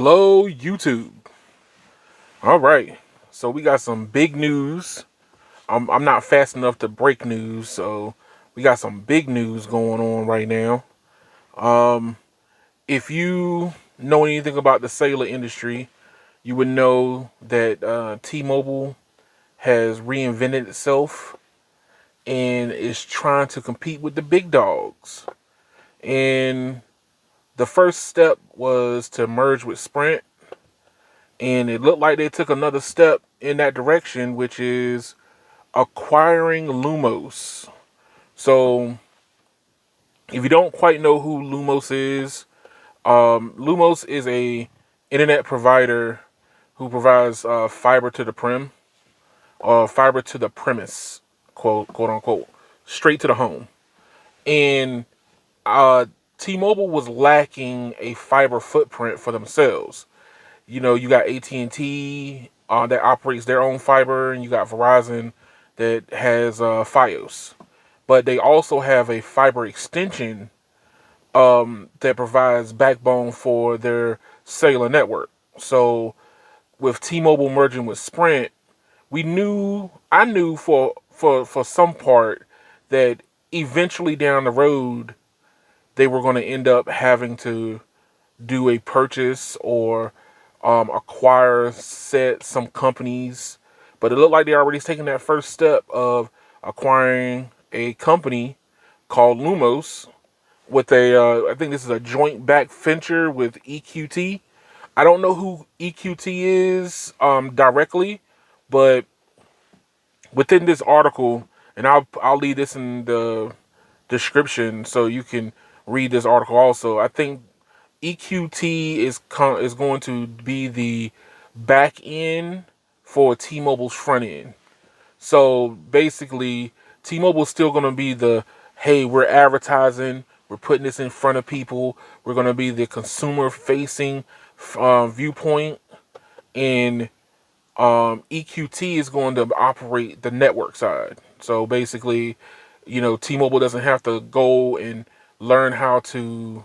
Hello, YouTube. All right. So we got some big news. I'm not fast enough to break news, so we got some big news going on right now. Um, if you know anything about the cellular industry, you would know that T-Mobile has reinvented itself and is trying to compete with the big dogs. And the first step was to merge with Sprint, and it looked like they took another step in that direction, which is acquiring Lumos. So, if you don't quite know who Lumos is, Lumos is a internet provider who provides fiber to the fiber to the premise, quote unquote, straight to the home. And uh, T-Mobile was lacking a fiber footprint for themselves. You know, you got AT&T that operates their own fiber, and you got Verizon that has Fios. But they also have a fiber extension that provides backbone for their cellular network. So with T-Mobile merging with Sprint, I knew for some part that eventually down the road they were going to end up having to do a purchase or acquire some companies, but it looked like they're already taking that first step of acquiring a company called Lumos with I think this is a joint back venture with EQT. I don't know who EQT is directly, but within this article, and I'll leave this in the description so you can read this article also. I think EQT is going to be the back end for T-Mobile's front end. So basically, T-Mobile's still going to be the, hey, we're advertising, we're putting this in front of people, we're going to be the consumer facing viewpoint, and EQT is going to operate the network side. So basically, T-Mobile doesn't have to go and learn how to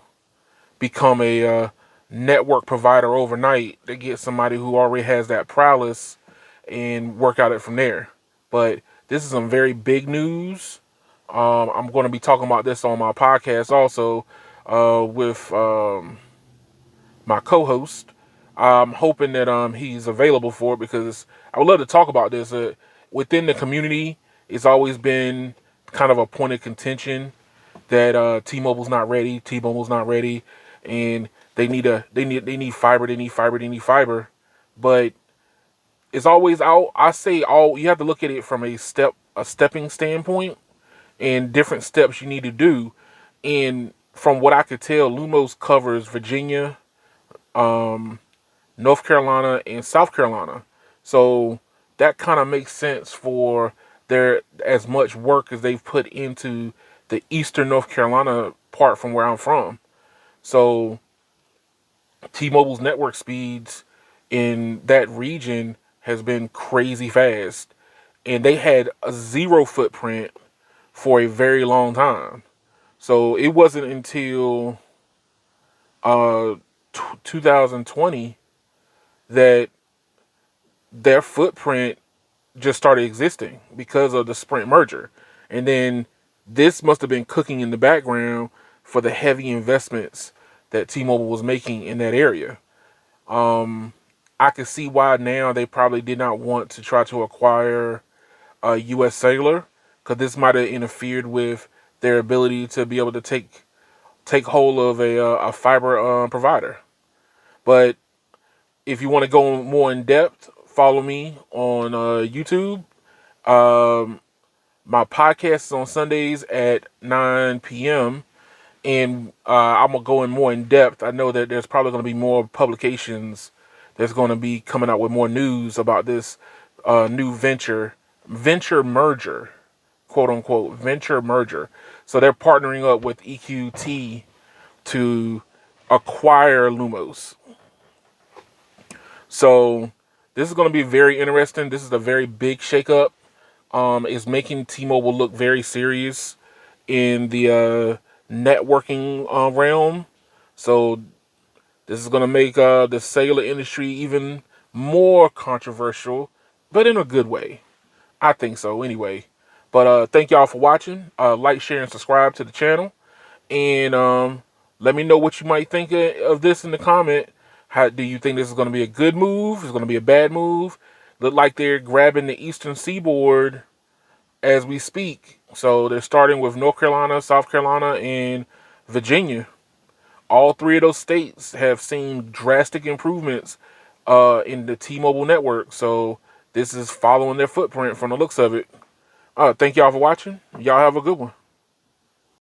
become a network provider overnight. They get somebody who already has that prowess and work out it from there. But this is some very big news. I'm going to be talking about this on my podcast also with my co-host. I'm hoping that he's available for it because I would love to talk about this. Within the community, it's always been kind of a point of contention that T-Mobile's not ready. T-Mobile's not ready, and they need fiber. They need fiber. They need fiber. But it's always out. I say all you have to look at it from a stepping standpoint and different steps you need to do. And from what I could tell, Lumos covers Virginia, um, North Carolina, and South Carolina. So that kind of makes sense for their as much work as they've put into the Eastern North Carolina part from where I'm from. So T-Mobile's network speeds in that region has been crazy fast, and they had a zero footprint for a very long time. So it wasn't until uh, 2020 that their footprint just started existing because of the Sprint merger. And then this must have been cooking in the background for the heavy investments that T-Mobile was making in that area. Um, I can see why now they probably did not want to try to acquire U.S. Cellular, because this might have interfered with their ability to be able to take hold of a fiber provider. But if you want to go more in depth, follow me on YouTube. Um, my podcast is on Sundays at 9 p.m. And I'm going to go in more in depth. I know that there's probably going to be more publications that's going to be coming out with more news about this new venture merger, quote unquote, venture merger. So they're partnering up with EQT to acquire Lumos. So this is going to be very interesting. This is a very big shakeup. It's making T-Mobile look very serious in the networking realm. So This is going to make the cellular industry even more controversial, but in a good way. I think so anyway. But thank y'all for watching. Like, share, and subscribe to the channel. And let me know what you might think of this in the comment. How do you think this is going to be a good move? Is it going to be a bad move? Look like they're grabbing the eastern seaboard as we speak. So they're starting with North Carolina, South Carolina, and Virginia. All three of those states have seen drastic improvements in the T-Mobile network. So this is following their footprint from the looks of it. Thank y'all for watching. Y'all have a good one.